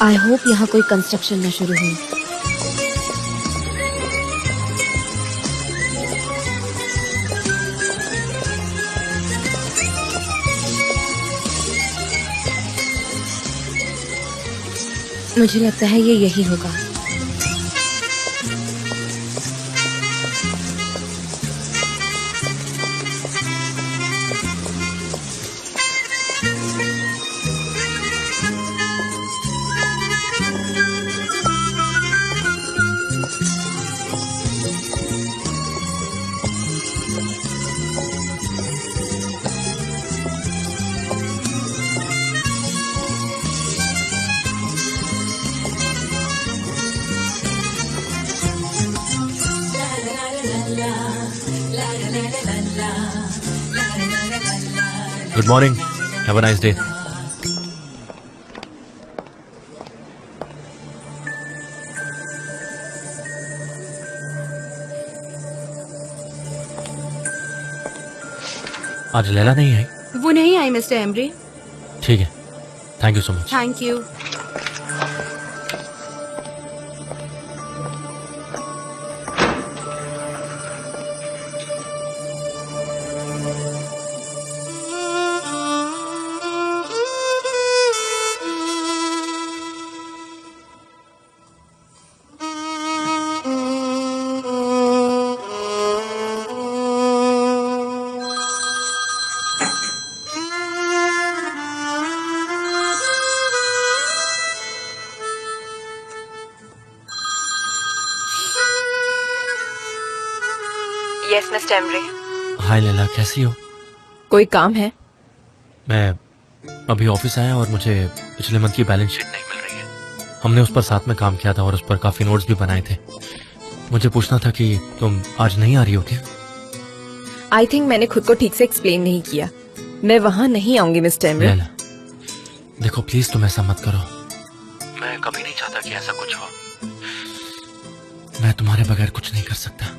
I hope यहाँ कोई construction न शुरू हो। मुझे लगता है ये यही होगा। Good morning. Have a nice day. आज लैला नहीं आई? वो नहीं आई मिस्टर एमरी। ठीक है, thank you so much. Thank you. Yes mister Emery. Hi Laila, कैसी हो? कोई काम है? मैं अभी ऑफिस आया और मुझे पिछले मंथ की बैलेंस शीट नहीं मिल रही है। हमने उस पर साथ में काम किया था और उस पर काफी नोट्स भी बनाए थे। मुझे पूछना था कि तुम आज नहीं आ रही हो क्या? आई थिंक मैंने खुद को ठीक से एक्सप्लेन नहीं किया। मैं वहाँ नहीं आऊंगी मिस्टर एमरी। लैला, देखो प्लीज तुम ऐसा मत करो। मैं कभी नहीं चाहता कि ऐसा कुछ हो। मैं तुम्हारे बगैर कुछ नहीं कर सकता।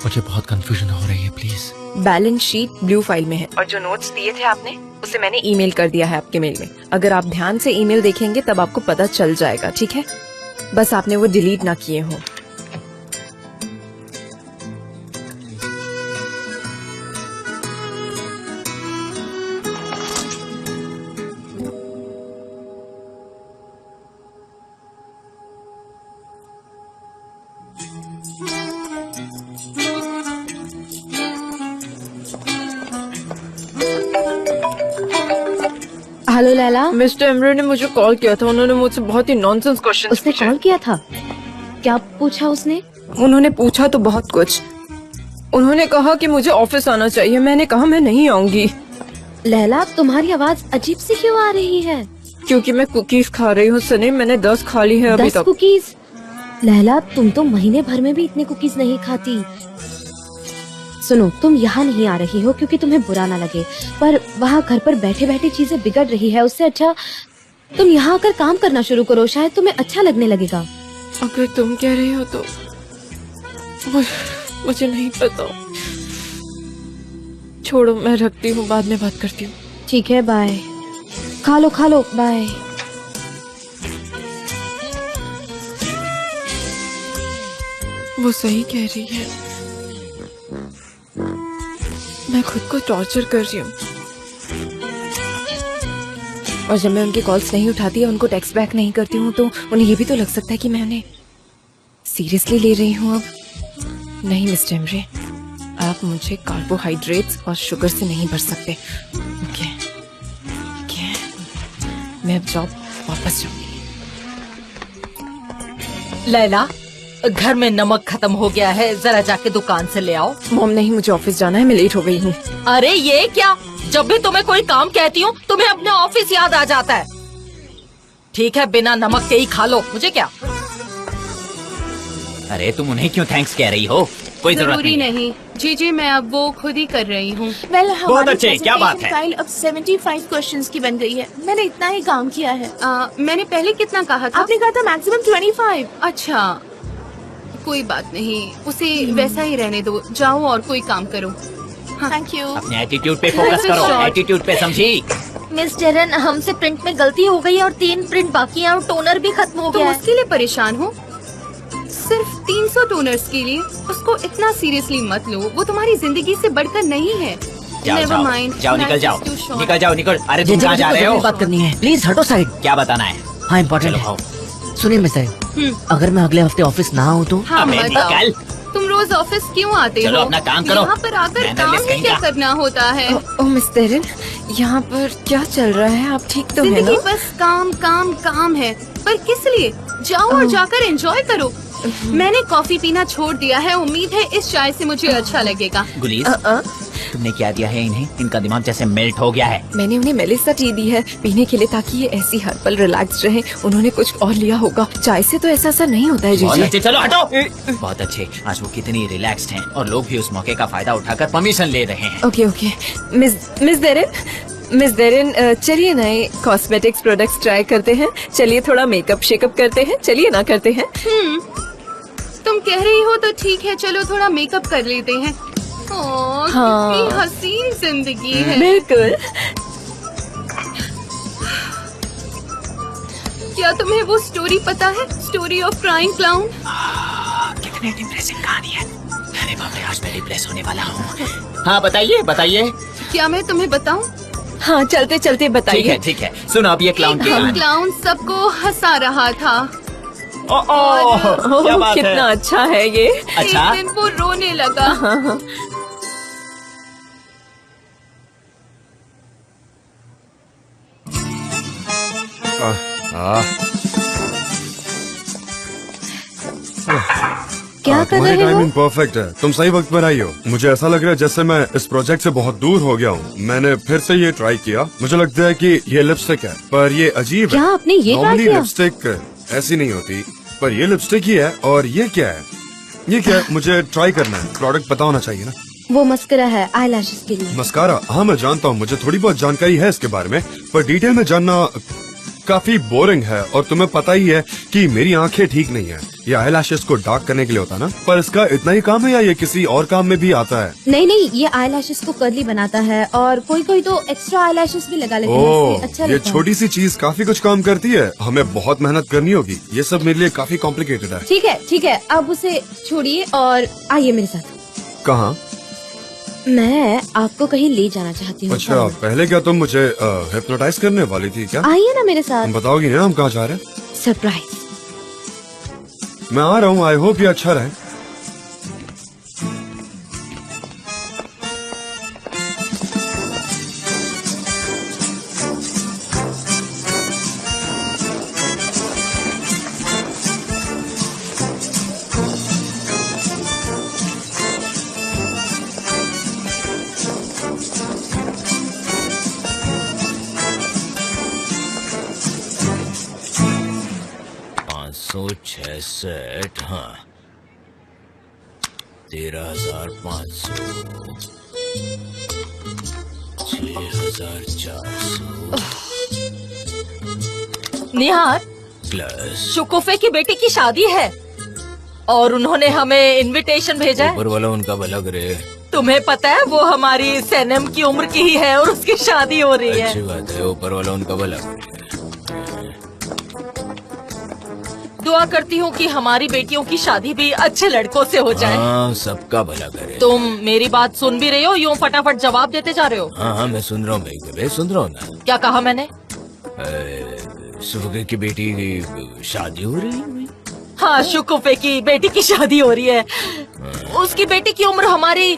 मुझे बहुत कंफ्यूजन हो रही है, please. Balance sheet blue file में है और जो नोट्स दिए थे आपने उसे मैंने ईमेल कर दिया है आपके मेल में। अगर आप ध्यान से ईमेल देखेंगे तब आपको पता चल जाएगा, ठीक है? बस आपने वो डिलीट ना किए हो। हेलो लैला। मिस्टर एमरी ने मुझे कॉल किया था। उन्होंने मुझसे बहुत ही नॉनसेंस क्वेश्चन उसने कॉल किया था? क्या पूछा उसने? उन्होंने पूछा तो बहुत कुछ। उन्होंने कहा कि मुझे ऑफिस आना चाहिए। मैंने कहा मैं नहीं आऊंगी। लैला, तुम्हारी आवाज अजीब सी क्यों आ रही है? क्योंकि मैं कुकीज खा रही हूँ सनी। मैंने 10 खा ली है अभी 10 तक। कुकीज? लैला, तुम तो महीने भर में भी इतने कुकीज नहीं खाती। सुनो, तुम यहाँ नहीं आ रही हो क्योंकि तुम्हें बुरा ना लगे, पर वहाँ घर पर बैठे बैठे चीजें बिगड़ रही है। उससे अच्छा तुम यहाँ आकर काम करना शुरू करो, शायद तुम्हें अच्छा लगने लगेगा। अगर तुम कह रही हो तो मुझे नहीं पता। छोड़ो, मैं रखती हूँ, बाद में बात करती हूँ। ठीक है, बाय। खा लो, बाय। वो सही कह रही है। मैं खुद को टॉर्चर कर रही हूँ। और जब मैं उनकी कॉल्स नहीं उठाती या उनको टेक्स्ट बैक नहीं करती हूँ तो उन्हें ये भी तो लग सकता है कि मैं उन्हें सीरियसली ले रही हूँ। अब नहीं मिस्टर एमरी, आप मुझे कार्बोहाइड्रेट्स और शुगर से नहीं भर सकते। ओके, मैं अब जॉब वापस जाऊंगी। लैला, घर में नमक खत्म हो गया है, जरा जाके दुकान से ले आओ। मॉम नहीं, मुझे ऑफिस जाना है, मैं लेट हो गई हूँ। अरे ये क्या, जब भी तुम्हें कोई काम कहती हूँ तुम्हें अपने ऑफिस याद आ जाता है। ठीक है, बिना नमक के ही खा लो, मुझे क्या। अरे तुम उन्हें क्यों थैंक्स कह रही हो? कोई जरूरत नहीं। जी मैं अब वो खुद ही कर रही हूँ। बहुत अच्छे, क्या बात है। फाइल अब 75 क्वेश्चंस की बन गई है। मैंने इतना ही काम किया है। मैंने पहले कितना कहा था? आपने कहा था मैक्सिमम 25। अच्छा, कोई बात नहीं, उसे वैसा ही रहने दो। जाओ और कोई काम करो। Thank you. अपने एटीट्यूड पे फोकस करो, एटीट्यूड पे, समझी? मिस डेरन, हमसे प्रिंट में गलती हो गई और 3 प्रिंट बाकी हैं और टोनर भी खत्म हो तुम गया है। उसके लिए परेशान हो? सिर्फ 300 टोनर्स के लिए? उसको इतना सीरियसली मत लो, वो तुम्हारी जिंदगी से बढ़कर नहीं है। जाओ Never जाओ mind, जाओ, निकल life जाओ, is too short. निकल जाओ, निकल। अरे तुम कहाँ जा रहे हो? बात करनी है, प्लीज हटो साइड। क्या बताना है? हाँ इम्पोर्टेंट चलो है। भाओ। सुनिए मिस्टर, अगर मैं अगले हफ्ते ऑफिस ना आऊँ तो? हाँ अबे मत आओ। निकल। तुम रोज ऑफिस क्यों आते चलो हो? अपना काम करो। यहाँ पर आकर मैनरलेस काम ही कहीं क्या का। करना होता है? ओ मिस डेरन, यहाँ पर क्या चल रहा है? आप ठीक तो है जिंदगी ना? बस काम काम काम है, पर किस लिए? जाओ और जाकर एंजॉय करो। मैंने कॉफी पीना छोड़ दिया है, उम्मीद है इस चाय से मुझे अच्छा लगेगा। गुलीस, तुमने क्या दिया है इन्हें? इनका दिमाग जैसे मेल्ट हो गया है। मैंने उन्हें मेलिसा टी दी है पीने के लिए, ताकि ये ऐसी हर पल रिलैक्स रहे। उन्होंने कुछ और लिया होगा, चाय से तो ऐसा नहीं होता है बहुत जीजी। अच्छे, चलो हटो। बहुत अच्छे, आज वो कितनी रिलैक्स्ड हैं और लोग भी उस मौके का फायदा उठाकर परमिशन ले रहे हैं। ओके ओके मिस डेरन, चलिए नए कॉस्मेटिक्स प्रोडक्ट्स ट्राई करते हैं। चलिए थोड़ा मेकअप शेकअप करते हैं, चलिए ना करते हैं? तुम कह रही हो तो ठीक है, चलो थोड़ा मेकअप कर लेते हैं। ओह, हाँ। कितनी हसीन जिंदगी है। बिल्कुल। क्या तुम्हें वो स्टोरी पता है? Story of crying clown. कितनी डिप्रेसिंग कहानी है। अरे बाप रे, आज मैं डिप्रेस होने वाला हूँ। हाँ बताइए बताइए। क्या मैं तुम्हें बताऊं? हाँ चलते चलते बताइए। ठीक है, सुनो अब ये क्लाउन की कहानी। क्लाउन सबको हंसा रहा था। ओह, क्या बात है? कितना अच्छा है ये। अच्छा, एक दिन वो रोने लगा। क्या कर रहे हो? टाइमिंग परफेक्ट है, तुम सही वक्त पर आई हो। मुझे ऐसा लग रहा है जैसे मैं इस प्रोजेक्ट से बहुत दूर हो गया हूँ। मैंने फिर से ये ट्राई किया। मुझे लगता है कि ये लिपस्टिक है, पर ये अजीब क्या है। आपने ये ट्राई नॉर्मली किया? लिपस्टिक ऐसी नहीं होती, पर ये लिपस्टिक ही है। और ये क्या है? ये क्या है? मुझे ट्राई करना है। प्रोडक्ट पता होना चाहिए ना। वो मस्करा है आईलैशेस के लिए। मस्कारा? हाँ मैं जानता हूँ, मुझे थोड़ी बहुत जानकारी है इसके बारे में, पर डिटेल में जानना काफी बोरिंग है। और तुम्हें पता ही है कि मेरी आंखें ठीक नहीं है। ये आईलैशेस को डार्क करने के लिए होता है ना, पर इसका इतना ही काम है या ये किसी और काम में भी आता है? नहीं, ये आईलैशेस को कर्ली बनाता है और कोई तो एक्स्ट्रा आईलैशेस भी लगा लेते हैं। ओह, इससे अच्छा ये लगता है। छोटी सी चीज काफी कुछ काम करती है। हमें बहुत मेहनत करनी होगी। ये सब मेरे लिए काफी कॉम्प्लिकेटेड है। ठीक है, अब उसे छोड़िए और आइए मेरे साथ। कहाँ? मैं आपको कहीं ले जाना चाहती हूँ। अच्छा, पहले क्या तुम मुझे हिप्नोटाइज करने वाली थी क्या? आइए ना मेरे साथ। तुम बताओगी ना हम कहाँ जा रहे हैं? सरप्राइज। मैं आ रहा हूँ। आई होप ये अच्छा रहे। हाँ 13,500 6,400 निहार, प्लस शुकुफे की बेटी की शादी है और उन्होंने हमें इनविटेशन भेजा है। ऊपर वाला उनका भला करे। तुम्हें पता है वो हमारी सैनम की उम्र की ही है और उसकी शादी हो रही है। अच्छी बात है, ऊपर वाला उनका भला करे। दुआ करती हूँ कि हमारी बेटियों की शादी भी अच्छे लड़कों से हो जाए। हाँ, सबका भला करे। तुम मेरी बात सुन भी रही हो? यूँ फटाफट जवाब देते जा रहे हो। हाँ मैं सुन रहा हूँ, मैं सुन रहा हूँ ना। क्या कहा मैंने? सुबह की बेटी की शादी हो रही है। हाँ, शुकुफे की बेटी की शादी हो रही है। उसकी बेटी की उम्र हमारी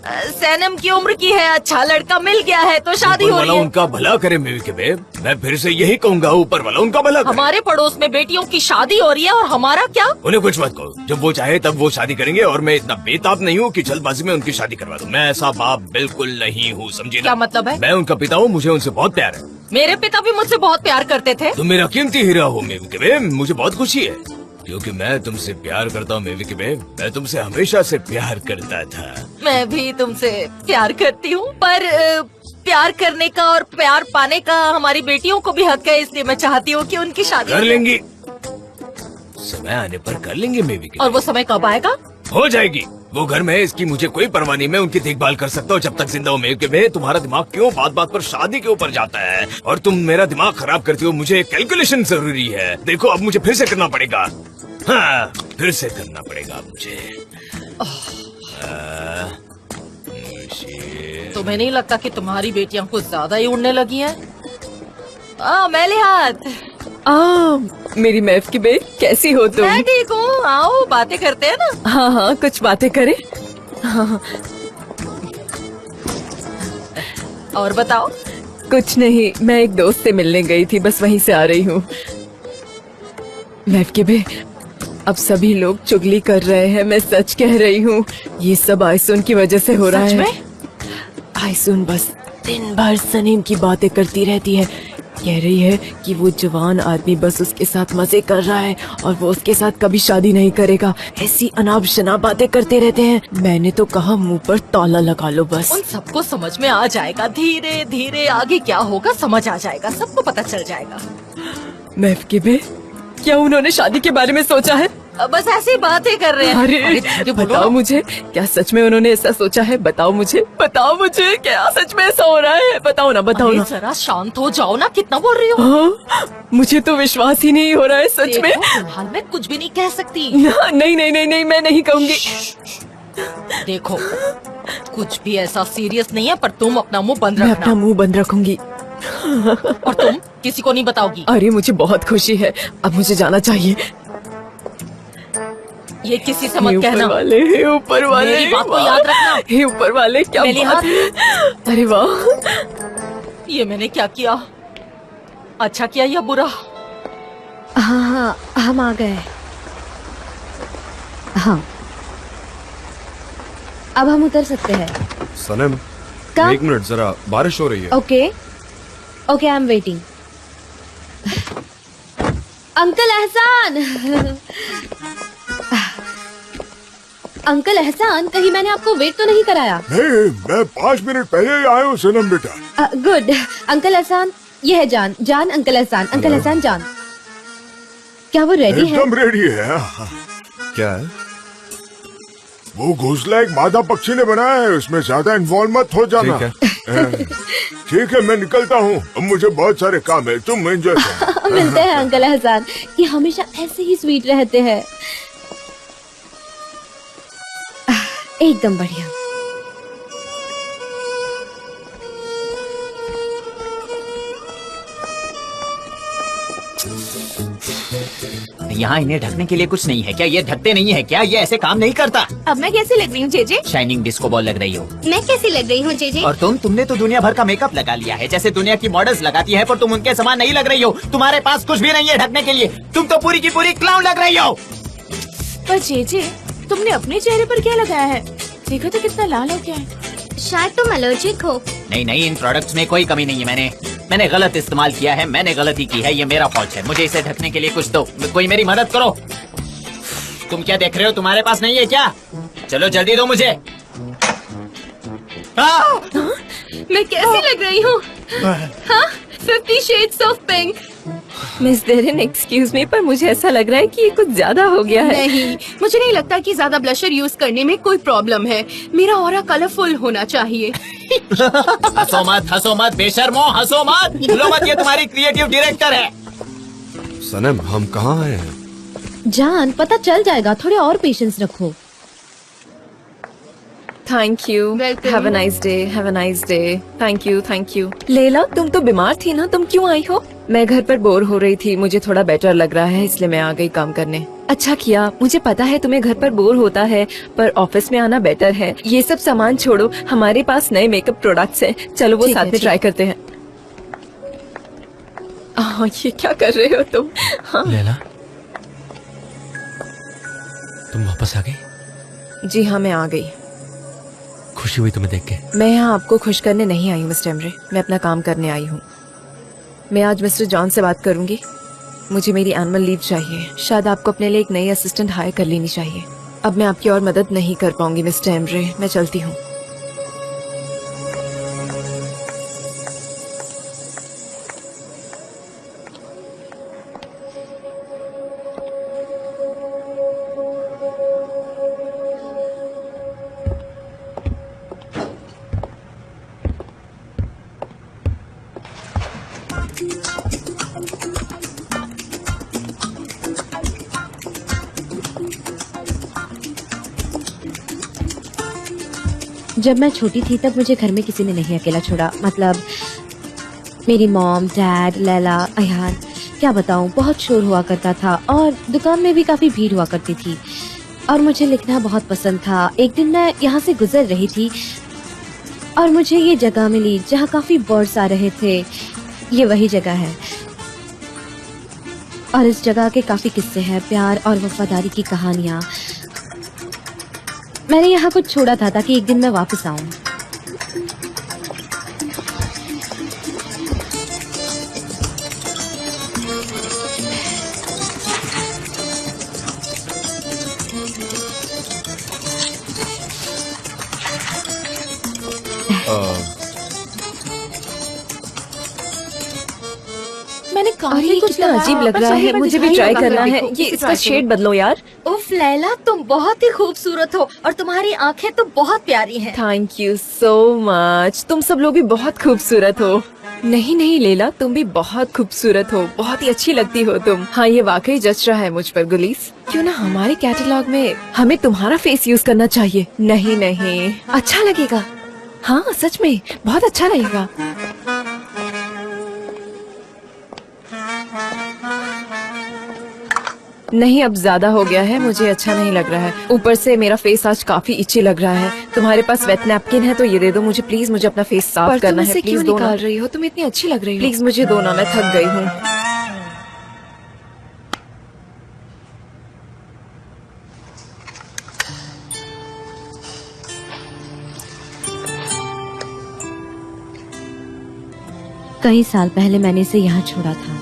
सैनम की उम्र की है। अच्छा लड़का मिल गया है तो शादी हो रही है। उनका भला करे मेरी के बे। मैं फिर से यही कहूँगा, ऊपर वाला उनका भला करे। हमारे पड़ोस में बेटियों की शादी हो रही है और हमारा क्या? उन्हें कुछ मत कहो, जब वो चाहे तब वो शादी करेंगे और मैं इतना बेताब नहीं हूँ कि जल्दबाजी में उनकी शादी करवा दूं। मैं ऐसा बाप बिल्कुल नहीं हूँ, समझी? क्या मतलब है? मैं उनका पिता हूँ, मुझे उनसे बहुत प्यार है। मेरे पिता भी मुझसे बहुत प्यार करते थे। तुम मेरा कीमती हीरा हो मेवी के बे, मुझे बहुत खुशी है क्योंकि मैं तुमसे प्यार करता हूँ मेवी के बे। मैं तुमसे हमेशा से प्यार करता था। मैं भी तुमसे प्यार करती हूँ, पर प्यार करने का और प्यार पाने का हमारी बेटियों को भी हक है, इसलिए मैं चाहती हूँ कि उनकी शादी कर लेंगी, समय आने पर कर लेंगे मेवी के। और वो समय कब आएगा? हो जाएगी, वो घर में है, इसकी मुझे कोई परवाह नहीं, मैं उनकी देखभाल कर सकता हूँ जब तक जिंदा हूँ। मेव के बे, तुम्हारा दिमाग क्यों बात बात पर शादी के ऊपर जाता है और तुम मेरा दिमाग खराब करती हो। मुझे कैलकुलेशन जरूरी है। देखो अब मुझे फिर से करना पड़ेगा। हाँ, फिर से करना पड़ेगा मुझे। तुम्हें नहीं लगता कि तुम्हारी बेटियां कुछ ज्यादा ही उड़ने लगी हैं? मैले हाथ। मेरी मैफ की बे, कैसी हो तुम? मैं ठीक हूँ। आओ बातें करते हैं ना। हाँ हाँ, कुछ बातें करें। हाँ। और बताओ। कुछ नहीं, मैं एक दोस्त से मिलने गई थी, बस वहीं से आ रही हूँ। मैफ की बे, अब सभी लोग चुगली कर रहे हैं, मैं सच कह रही हूँ। ये सब आयसुन की वजह से हो रहा है। सच में? आयसुन बस दिन भर सनीम की बातें करती रहती है। कह रही है कि वो जवान आदमी बस उसके साथ मजे कर रहा है और वो उसके साथ कभी शादी नहीं करेगा। ऐसी अनाप शनाप बातें करते रहते हैं। मैंने तो कहा मुंह पर ताला लगा लो बस। उन सबको समझ में आ जाएगा, धीरे धीरे आगे क्या होगा समझ आ जाएगा, सबको पता चल जाएगा। मैफ के बे, क्या उन्होंने शादी के बारे में सोचा है? बस ऐसी बातें कर रहे हैं। अरे बताओ मुझे, क्या सच में उन्होंने ऐसा सोचा है? बताओ मुझे क्या सच में ऐसा हो रहा है? बताओ ना, बताओ ना। जरा शांत हो जाओ ना, कितना बोल रही हो? हाँ, मुझे तो विश्वास ही नहीं हो रहा है सच में। फिलहाल मैं कुछ भी नहीं कह सकती। नहीं, मैं नहीं कहूँगी। देखो, कुछ भी ऐसा सीरियस नहीं है, पर तुम अपना मुंह बंद रखना। मैं अपना मुंह बंद रखूंगी। और तुम किसी को नहीं बताओगी? अरे मुझे बहुत खुशी है, अब मुझे जाना चाहिए। ये किसी से मत कहना। ऊपर वाले, मेरी बात को याद रखना। हे ऊपर वाले, क्या बात है? अरे वाह, ये मैंने क्या किया? अच्छा किया या बुरा? हाँ, हम आ गए। हाँ, अब हम उतर सकते हैं। सनम, कब? 1 मिनट, जरा बारिश हो रही है। Okay, I am waiting. Uncle एहसान। अंकल एहसान, कहीं मैंने आपको वेट तो नहीं कराया? नहीं, मैं 5 मिनट पहले ही आया हूँ सनम बेटा। गुड। अंकल एहसान, ये है जान अंकल एहसान। अंकल एहसान जान, क्या वो रेडी है? एकदम रेडी है। क्या है? वो घोंसला एक मादा पक्षी ने बनाया है, उसमें ज्यादा इन्वॉल्व मत हो जाना। ठीक है, मैं निकलता हूँ, अब मुझे बहुत सारे काम है, तुम एंजॉय करो। मिलते हैं अंकल एहसान, ये हमेशा ऐसे ही स्वीट रहते हैं। एकदम बढ़िया। यहाँ इन्हें ढकने के लिए कुछ नहीं है क्या? ये ढकते नहीं है क्या? ये ऐसे काम नहीं करता। अब मैं कैसी लग रही हूँ जेजे? शाइनिंग डिस्को बॉल लग रही हो। मैं कैसी लग रही हूँ जेजे? और तुमने तो दुनिया भर का मेकअप लगा लिया है, जैसे दुनिया की मॉडल्स लगाती है, पर तुम उनके समान नहीं लग रही हो। तुम्हारे पास कुछ भी नहीं है ढकने के लिए, तुम तो पूरी की पूरी क्लाउन लग रही हो। पर जेजे, तुमने अपने चेहरे पर क्या लगाया है? देखो तो कितना लाल हो गया है। शायद तुम एलर्जिक हो। नहीं, इन प्रोडक्ट्स में कोई कमी नहीं है। मैंने गलत इस्तेमाल किया है, मैंने गलती की है, ये मेरा फॉल्ट है। मुझे इसे ढकने के लिए कुछ दो, कोई मेरी मदद करो। तुम क्या देख रहे हो? तुम्हारे पास नहीं है क्या? चलो जल्दी दो मुझे। मैं कैसी लग रही हूँ? हाँ, 50 Shades of Pink। Miss Derin, excuse me, पर मुझे ऐसा लग रहा है कि ये कुछ ज्यादा हो गया है। नहीं, मुझे नहीं लगता कि ज्यादा ब्लशर यूज करने में कोई प्रॉब्लम है। मेरा ऑरा कलरफुल होना चाहिए। हंसो मत बेशर्मो, हंसो मत, भूलो मत, ये तुम्हारी क्रिएटिव डायरेक्टर है। सनम, हम कहाँ आए हैं? जान, पता चल जाएगा, थोड़े और पेशेंस रखो। Thank you, have a nice day, have a nice day. Thank you. लेला, तुम तो बीमार थी ना, तुम क्यों आई हो? मैं घर पर बोर हो रही थी, मुझे थोड़ा बेटर लग रहा है, इसलिए मैं आ गई काम करने। अच्छा किया, मुझे पता है तुम्हें घर पर बोर होता है, पर ऑफिस में आना बेटर है। ये सब सामान छोड़ो, हमारे पास नए मेकअप प्रोडक्ट्स हैं, चलो वो साथ में ट्राई करते हैं। ये क्या कर रहे हो तुम? हाँ। लैला, तुम वापस आ गई? जी हाँ, मैं आ गई। खुशी हुई तुम्हें देख के। मैं यहाँ आपको खुश करने नहीं आई हूँ मिस्टर एमरे, मैं अपना काम करने आई हूँ। मैं आज मिस्टर जॉन से बात करूंगी। मुझे मेरी एनुअल लीव चाहिए। शायद आपको अपने लिए एक नई असिस्टेंट हायर कर लेनी चाहिए। अब मैं आपकी और मदद नहीं कर पाऊंगी मिस्टर एमरे, मैं चलती हूँ। जब मैं छोटी थी तब मुझे घर में किसी ने नहीं अकेला छोड़ा। मतलब मेरी मॉम, डैड, लैला, अयान, क्या बताऊं, बहुत शोर हुआ करता था और दुकान में भी काफी भीड़ हुआ करती थी। और मुझे लिखना बहुत पसंद था। एक दिन मैं यहाँ से गुजर रही थी और मुझे ये जगह मिली जहाँ काफी बर्ड्स आ रहे थे। ये वही जगह है और इस जगह के काफी किस्से हैं, प्यार और वफादारी की कहानियाँ। मैंने यहाँ कुछ छोड़ा था ताकि एक दिन मैं वापस आऊं। मैंने काफी कुछ कितना अजीब लग रहा है, मुझे भी ट्राई करना है। ये इसका शेड बदलो यार। उफ लैला, तुम बहुत ही खूबसूरत हो और तुम्हारी आंखें तो बहुत प्यारी हैं। Thank you so much. तुम सब लोग भी बहुत खूबसूरत हो। नहीं नहीं लैला, तुम भी बहुत खूबसूरत हो, बहुत ही अच्छी लगती हो तुम। हाँ, ये वाकई जच रहा है मुझ पर गुलीस। क्यों ना हमारे कैटलॉग में हमें तुम्हारा फेस यूज करना चाहिए। नहीं नहीं, अच्छा लगेगा। हाँ सच में बहुत अच्छा लगेगा। नहीं, अब ज्यादा हो गया है, मुझे अच्छा नहीं लग रहा है। ऊपर से मेरा फेस आज काफी इची लग रहा है। तुम्हारे पास वेट नैपकिन है तो ये दे दो मुझे प्लीज, मुझे अपना फेस साफ करना है। प्लीज दो। निकाल रही हो तुम, इतनी अच्छी लग रही हो। प्लीज मुझे दो ना, मैं थक गई हूँ। कई साल पहले मैंने इसे यहाँ छोड़ा था।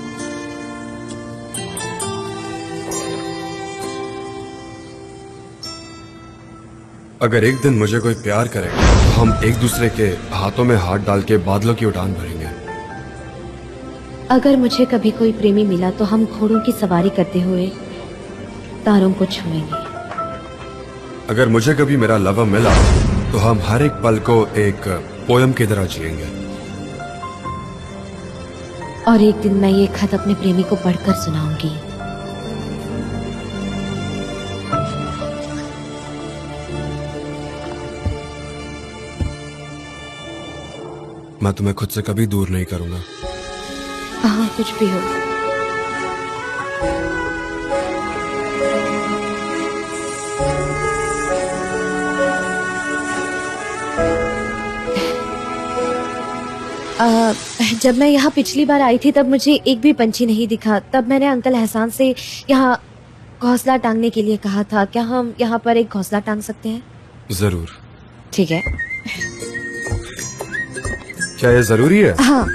अगर एक दिन मुझे कोई प्यार करेगा तो हम एक दूसरे के हाथों में हाथ डाल के बादलों की उड़ान भरेंगे। अगर मुझे कभी कोई प्रेमी मिला तो हम घोड़ों की सवारी करते हुए तारों को छुएंगे। अगर मुझे कभी मेरा लवर मिला तो हम हर एक पल को एक पोयम की तरह जिएंगे। और एक दिन मैं ये खत अपने प्रेमी को पढ़कर सुनाऊंगी। मैं तुम्हें खुद से कभी दूर नहीं करूंगा। हाँ, कुछ भी हो। जब मैं यहाँ पिछली बार आई थी तब मुझे एक भी पंछी नहीं दिखा। तब मैंने अंकल एहसान से यहाँ घोंसला टांगने के लिए कहा था। क्या हम यहाँ पर एक घोंसला टांग सकते हैं? जरूर। ठीक है। क्या ये जरूरी है? हाँ।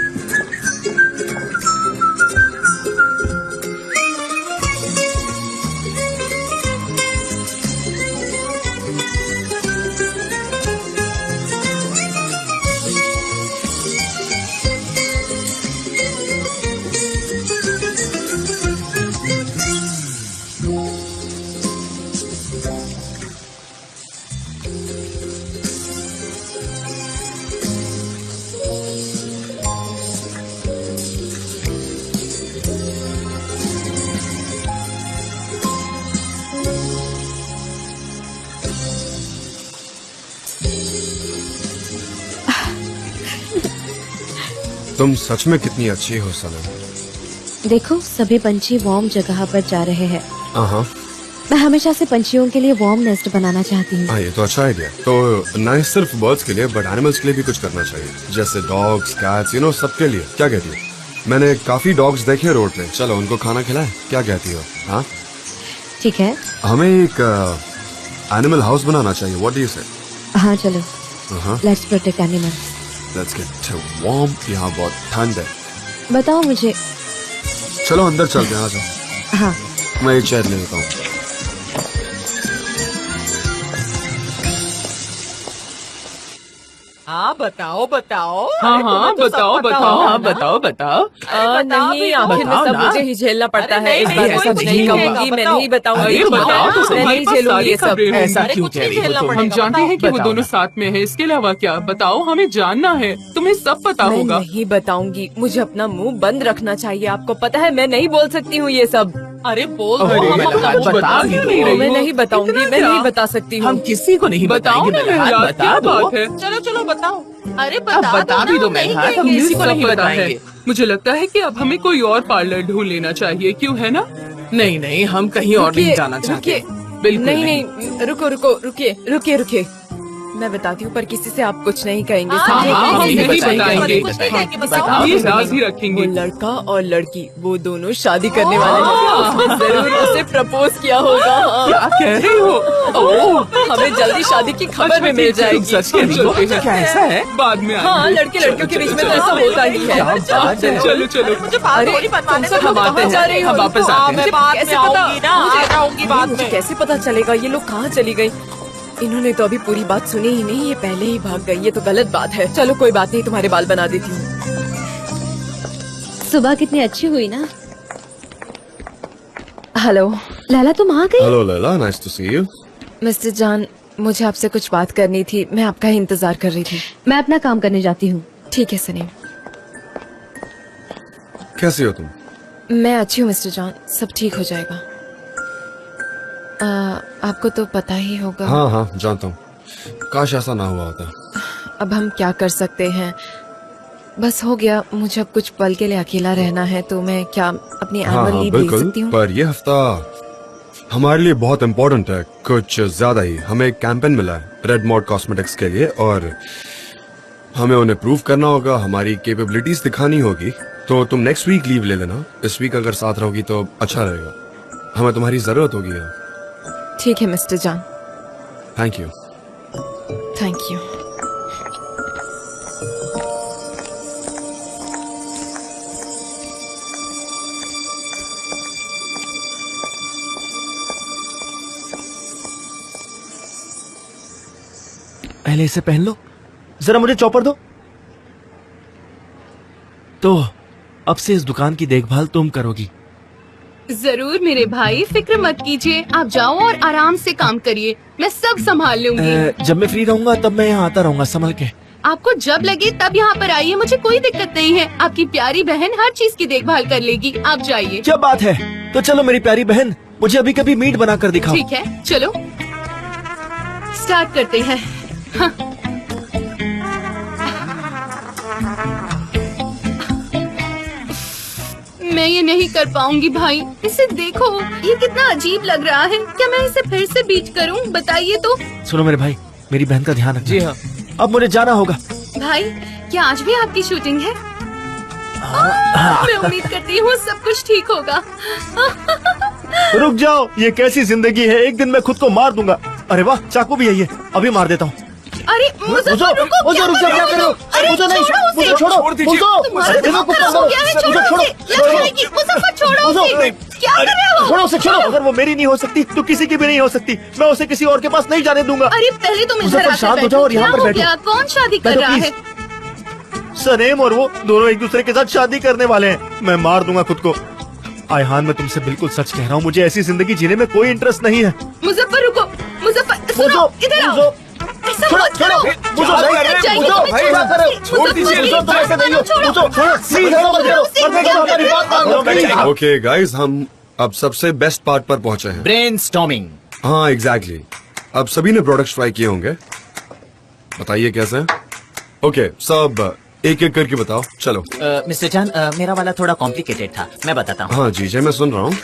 तुम सच में कितनी अच्छी हो सनम। देखो, सभी पंछी वार्म जगह पर जा रहे हैं। हाँ, मैं हमेशा से पंछियों के लिए वार्म नेस्ट बनाना चाहती हूँ। हाँ, ये तो अच्छा आइडिया। तो न सिर्फ बर्ड्स के लिए बट एनिमल्स के लिए भी कुछ करना चाहिए, जैसे डॉग्स, कैट्स, सबके लिए। क्या कहती हो? मैंने काफी डॉग्स देखे रोड पे। चलो उनको खाना खिलाए, क्या कहती हो? हाँ ठीक है। हमें एक एनिमल हाउस बनाना चाहिए। व्हाट डू यू से? हाँ चलो, let's protect animals. Let's get warm. यहाँ बहुत ठंड है। बताओ मुझे। चलो अंदर चलते हैं, आ जाओ। हाँ, मैं ये चेयर ले लेता हूँ। हाँ बताओ बताओ। हाँ हाँ बताओ बताओ। हाँ बताओ बताओ। नहीं, आखिर में सब मुझे ही झेलना पड़ता है। इस बार ऐसा नहीं कहूँगी, मैं नहीं बताऊंगी। मैं नहीं झेलूंगी ये सब। ऐसा क्यों कह रही हो? हम जानते हैं कि वो दोनों साथ में है, इसके अलावा क्या? बताओ, हमें जानना है। तुम्हें सब पता होगा। मैं नहीं बताऊंगी, मुझे अपना मुंह बंद रखना चाहिए। आपको पता है मैं नहीं बोल सकती हूँ ये सब। अरे बोल दो, अरे, हम मैं अपना कुछ बता भी क्यों नहीं दो। रही मैं हो? नहीं बताऊंगी, इतना मैं क्या? नहीं बता सकती हूँ। हम किसी को नहीं बताओ बताएंगे। ना मेलहाट, मेलहाट, बता क्या दो। बात है? चलो चलो बताओ। अरे अब बता बता भी दो मेलहाट, हम किसी को सब नहीं पता है। बताएंगे। मुझे लगता है कि अब हमें कोई और पार्लर ढूंढ लेना चाहिए, क्यों है ना? नहीं नहीं, हम कहीं और नहीं जाना चाहते। बिल्कुल नहीं नहीं, रुको रुको, रुकिए रुकिए रुकिए। मैं बताती हूँ, पर किसी से आप कुछ नहीं कहेंगे। हाँ, समझे? हाँ, हम किसी से नहीं कुछ बताएंगे। कुछ नहीं कह के बताओ। हाँ, ये सुनिए, राज ही रखेंगे। वो लड़का और लड़की, वो दोनों शादी करने वाले हैं। जरूर उसे प्रपोज किया होगा। क्या कह रही हो? ओह, हमें जल्दी शादी की खबर में मिल जाएगी। सच कह रही हो? क्या ऐसा है? बाद में हाँ, आएंगे। लड़के लड़कियों के बीच में तो ऐसा होता ही है। चलो चलो, मुझे बात थोड़ी बनवाने दो। हम आते हैं, जा रही हो? हम वापस हाँ, आते मैं हैं। बाद में कैसे पता? आऊंगी ना, आ जाऊंगी बाद मुझे में। कैसे पता चलेगा ये लोग कहाँ चली गई? इन्होंने तो अभी पूरी बात सुनी ही नहीं, ये पहले ही भाग गई। ये तो गलत बात है। चलो कोई बात नहीं, तुम्हारे बाल बना देती हूँ। सुबह कितनी अच्छी हुई ना। हेलो लैला, तुम आ गई? Hello Laila, nice to see you. Mister Jaan, मुझे आपसे कुछ बात करनी थी। मैं आपका ही इंतजार कर रही थी। मैं अपना काम करने जाती हूँ। ठीक है सनीम। कैसी हो तुम? मैं अच्छी हूँ मिस्टर जान, सब ठीक हो जाएगा। आपको तो पता ही होगा। हाँ हाँ, जानता हूँ। काश ऐसा ना हुआ होता। अब हम क्या कर सकते हैं, बस हो गया। मुझे अब कुछ पल के लिए अकेला रहना है, तो मैं क्या अपनी हाँ एनुअल हाँ लीव ले बिल्कुल, सकती हूँ? पर ये हफ्ता हमारे लिए बहुत इम्पोर्टेंट है, कुछ ज्यादा ही। हमें एक कैंपेन मिला है रेड मॉड कॉस्मेटिक्स के लिए, और हमें उन्हें प्रूव करना होगा, हमारी कैपेबिलिटीज दिखानी होगी। तो तुम नेक्स्ट वीक लीव ले लेना। इस वीक अगर साथ रहोगी तो अच्छा रहेगा, हमें तुम्हारी जरूरत होगी। ठीक है मिस्टर जान। Thank you. Thank you. पहले इसे पहन लो, जरा मुझे चॉपर दो। तो अब से इस दुकान की देखभाल तुम करोगी। जरूर मेरे भाई, फिक्र मत कीजिए। आप जाओ और आराम से काम करिए, मैं सब संभाल लूंगी। जब मैं फ्री रहूंगा तब मैं यहाँ आता रहूंगा संभल के। आपको जब लगे तब यहाँ पर आइए, मुझे कोई दिक्कत नहीं है। आपकी प्यारी बहन हर चीज की देखभाल कर लेगी, आप जाइए। क्या बात है? तो चलो मेरी प्यारी बहन, मुझे अभी कभी मीट बना कर दिखाओ। ठीक है, चलो स्टार्ट करते हैं। हाँ। मैं ये नहीं कर पाऊंगी भाई, इसे देखो, ये कितना अजीब लग रहा है। क्या मैं इसे फिर से बीट करूं? बताइए तो। सुनो मेरे भाई, मेरी बहन का ध्यान रखना। जी हाँ। अब मुझे जाना होगा। भाई, क्या आज भी आपकी शूटिंग है? मैं उम्मीद करती हूँ सब कुछ ठीक होगा। रुक जाओ, ये कैसी जिंदगी है? एक दिन मैं खुद को मार दूंगा। अरे वाह, चाकू भी है ये, अभी मार देता हूँ। अरे मुझफ्फर, रुको, क्या कर रहे हो? अरे मुझे नहीं, छोड़ो उसे। मुझे छोड़ो, तुम्हारा दिमाग खराब हो गया है, छोड़ो उसे। लग जाएगी। मुझफ्फर, छोड़ो उसे। क्या कर रहे हो? छोड़ो उसे, छोड़ो। अगर वो मेरी नहीं हो सकती तो किसी की भी नहीं हो सकती। मैं उसे किसी और के पास नहीं जाने दूंगा। अरे पहले तुम इधर मुझफ्फर, आकर शांत हो जाओ और यहाँ पर बैठो। बैठो। क्या हो गया? कौन शादी कर बैठो, रहा है? सनेम और वो दोनों एक दूसरे के साथ शादी करने वाले हैं। मैं मार दूंगा खुद को। आयहान, मैं तुमसे बिल्कुल सच कह रहा हूँ, मुझे ऐसी जिंदगी जीने में कोई इंटरेस्ट नहीं है। मुझफ्फर रुको, मुझफ्फर सुनो, इधर आओ। ऐसा मत करो। ओके गाइस, हम अब सबसे बेस्ट पार्ट पर पहुंचे हैं, ब्रेनस्टॉर्मिंग। हाँ एग्जैक्टली। अब सभी ने प्रोडक्ट्स ट्राई किए होंगे, बताइए कैसे हैं? ओके, सब एक एक करके बताओ। चलो। मिस्टर जान, मेरा वाला थोड़ा कॉम्प्लिकेटेड था, मैं बताता हूँ। हाँ जी, मैं सुन रहा हूँ।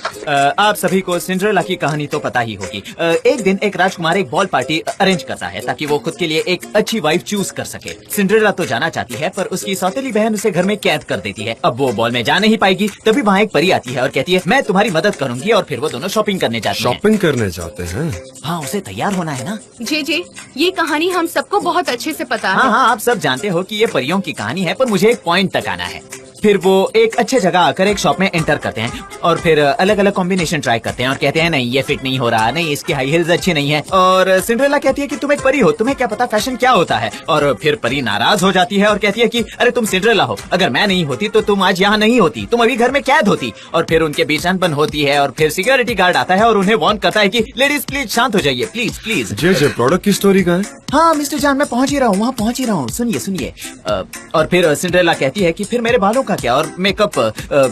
आप सभी को सिंड्रेला की कहानी तो पता ही होगी। एक दिन एक राजकुमार एक बॉल पार्टी अरेंज करता है ताकि वो खुद के लिए एक अच्छी वाइफ चूज कर सके। सिंड्रेला तो जाना चाहती है, पर उसकी सौतेली बहन उसे घर में कैद कर देती है। अब वो बॉल में जा नहीं पाएगी, तभी वहाँ एक परी आती है और कहती है मैं तुम्हारी मदद करूंगी, और फिर वो दोनों शॉपिंग करने जाते हैं। शॉपिंग करने जाते हैं? हाँ, उसे तैयार होना है ना। जे, ये कहानी हम सबको बहुत अच्छे से पता है। हाँ, आप सब जानते हो कि ये परियों की कहानी है, पर मुझे एक पॉइंट तक आना है। फिर वो एक अच्छे जगह आकर एक शॉप में एंटर करते हैं और फिर अलग अलग कॉम्बिनेशन ट्राई करते हैं और कहते हैं नहीं ये फिट नहीं हो रहा, नहीं इसकी हाई हील्स अच्छी नहीं है। और सिंड्रेला कहती है कि तुम एक परी हो, तुम्हें क्या पता फैशन क्या होता है। और फिर परी नाराज हो जाती है और कहती है कि अरे तुम सिंड्रेला हो, अगर मैं नहीं होती तो तुम आज यहाँ नहीं होती, तुम अभी घर में कैद होती। और फिर उनके बीच अनबन होती है और फिर सिक्योरिटी गार्ड आता है और उन्हें वार्न करता है कि लेडीज प्लीज शांत हो जाइए, प्लीज प्लीज। जे प्रोडक्ट की स्टोरी कहाँ है? हाँ मिस्टर जान, मैं पहुंच ही रहा हूँ, वहाँ पहुंच ही रहा हूँ, सुनिए सुनिए। और फिर सिंड्रेला कहती है कि फिर मेरे बालों का क्या और मेकअप।